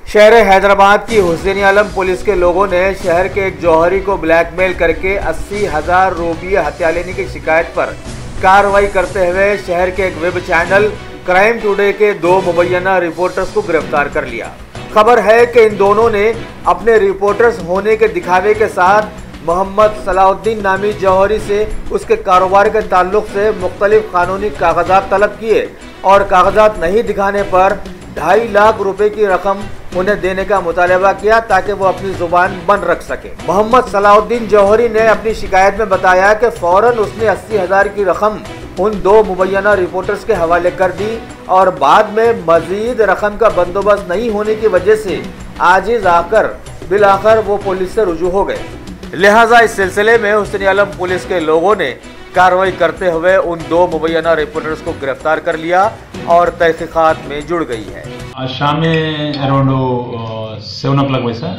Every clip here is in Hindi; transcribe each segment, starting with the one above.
शहर हैदराबाद की हुसैन आलम पुलिस के लोगों ने शहर के एक जौहरी को ब्लैकमेल करके 80,000 रुपये हत्या लेने की शिकायत पर कार्रवाई करते हुए शहर के एक वेब चैनल क्राइम टुडे के 2 मुबैना रिपोर्टर्स को गिरफ्तार कर लिया। खबर है कि इन दोनों ने अपने रिपोर्टर्स होने के दिखावे के साथ मोहम्मद सलाउद्दीन नामी जौहरी से उसके कारोबार के ताल्लुक से मुख्तलिफ कानूनी कागजात तलब किए और कागजात नहीं दिखाने पर 2.5 लाख रुपए की रकम उन्हें देने का मुतालबा किया ताकि वो अपनी जुबान बंद रख सके। मोहम्मद सलाउद्दीन जौहरी ने अपनी शिकायत में बताया कि फौरन उसने 80,000 की रकम उन 2 मुबैना रिपोर्टर्स के हवाले कर दी और बाद में मजीद रकम का बंदोबस्त नहीं होने की वजह से आजिज आकर बिलाखिर वो पुलिस से रुजू हो गए। लिहाजा इस सिलसिले में हुसैन आलम पुलिस के लोगों ने कार्रवाई करते हुए उन 2 मुबैना रिपोर्टर्स को गिरफ्तार कर लिया और तहकीकात में जुड़ गई है। आज शाम में अराउंड 7 o'clock वैसा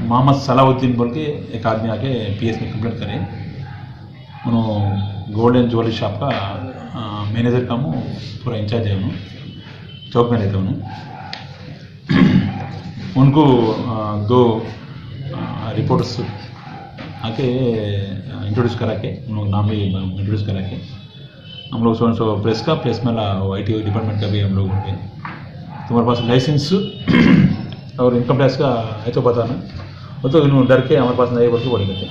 मोहम्मद सलाउद्दीन बोल के एक आदमी आके पीएस में कंप्लेंट करे। उन्होंने गोल्ड एंड ज्वेलरी शॉप का मैनेजर का पूरा इंचार्ज है, उन्होंने चौक में रहते उनको 2 रिपोर्टर्स आके इंट्रोड्यूस करा के उन नाम भी इंट्रोड्यूस करा के हम लोग सो प्रेस का प्रेस में IT डिपार्टमेंट का भी हम लोग होंगे। तुम्हारे पास लाइसेंस और इनकम टैक्स का है तो बताना, वो तो इन्होंने डर के हमारे पास नहीं बोल के बोले थे।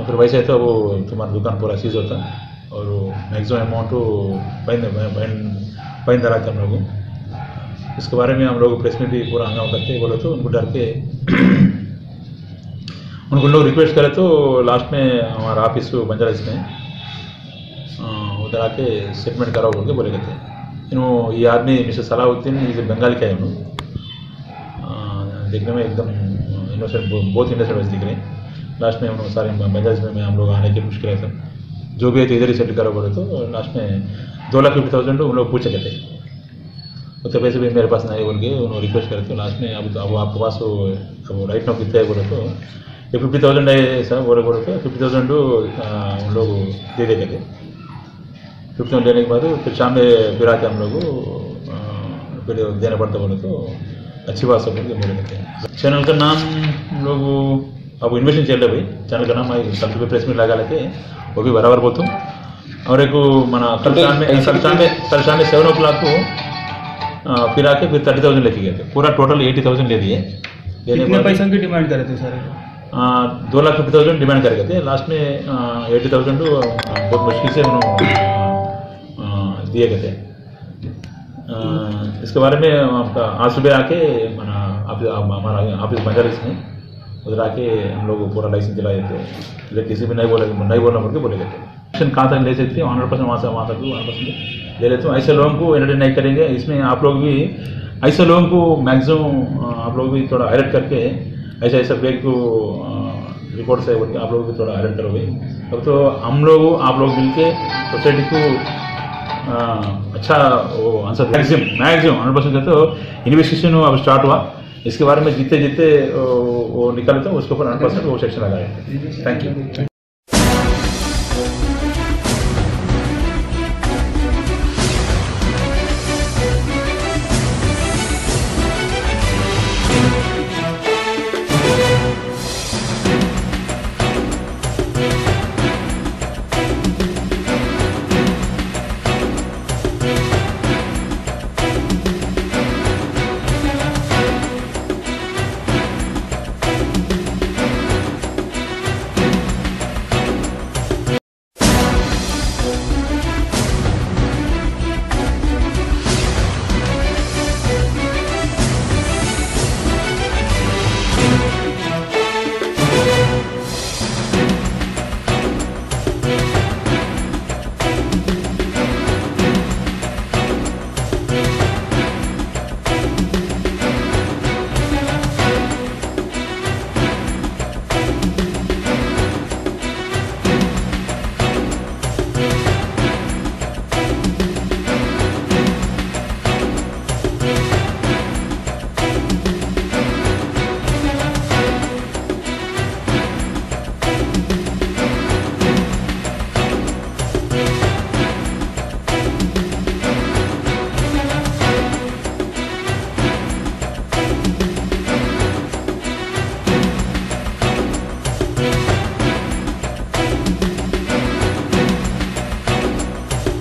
फिर वैसे तो वो तुम्हारा दुकान पूरा सीज होता और मैक्सिमम अमाउंट फाइन डराते हम लोग। इसके बारे में हम लोग प्रेस में भी पूरा हंगामा करते बोले तो उनको डर के उनको लोग रिक्वेस्ट करे तो लास्ट में हमारा ऑफिस बंजारा में उधर आके स्टेटमेंट कराओ बोल के बोले गए थे। ये आदमी मिस्टर सलाउद्दीन ये बंगाल का है, देखने में एकदम इनोसेंट, बहुत इनोसेंट वैसे दिख रहे हैं। लास्ट में उन्होंने सारे बंगाल में हम लोग आने की मुश्किल है सब, जो भी है तो इधर ही सेटल करो बोले तो लास्ट में 2,50,000 उन लोग पूछ गए थे। तो पैसे भी मेरे पास नहीं बोल के उन्होंने रिक्वेस्ट करे तो लास्ट में अब आपके पास वो राइट नाउ कितना है बोले तो 50,000 है सर बोले तो 50,000 उन लोग दे देते थे। 50,000 देने के बाद फिर शाम में फिर आके हम लोग फिर देना पड़ता बोले तो अच्छी बात सब बोले देते हैं। चैनल का नाम हम लोग अब इन्वेस्टिगेशन चल रहा है भाई, चैनल का नाम कल सुबह प्रेस में लगा लेते वो भी बराबर बोलता हूँ। और एक मना कल शाम में 7 o'clock को फिर आके फिर 30,000 लेके गए थे, पूरा टोटल 80,000 ले दिए। कितने पैसों की डिमांड करे थे सर? 2,50,000 डिमांड कर गए थे। लास्ट में 80,000 बहुत मुश्किल से उन्होंने दिए गए थे। इसके बारे में आपका आज सुबह आके हमारा ऑफिस बंजारिस में उधर आके हम लोग पूरा लाइसेंस दिलाए थे, किसी भी नहीं बोलना बोल के बोले गए थे। कहाँ तक ले सकते हैं 100% वहाँ तक 100% ले लेते हूँ। ऐसे लोगों को एंटरटेन नहीं करेंगे। इसमें आप लोग भी ऐसे लोगों को मैक्सिमम आप लोग भी थोड़ा अलर्ट करके ऐसा फेक को रिपोर्ट से बोल के आप लोग भी थोड़ा अलर्ट करोगे। अब तो हम लोग आप लोग मिलके सोसाइटी को अच्छा वो आंसर मैक्सिमम 100% तो इन्वेस्टिगेशन अब स्टार्ट हुआ। इसके बारे में जितने वो निकालते हैं उसके ऊपर 100% वो सेक्शन लगाए। Thank you.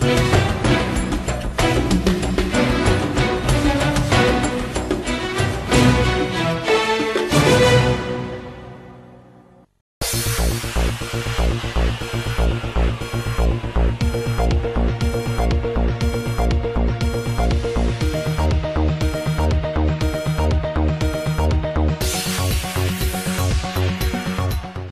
है।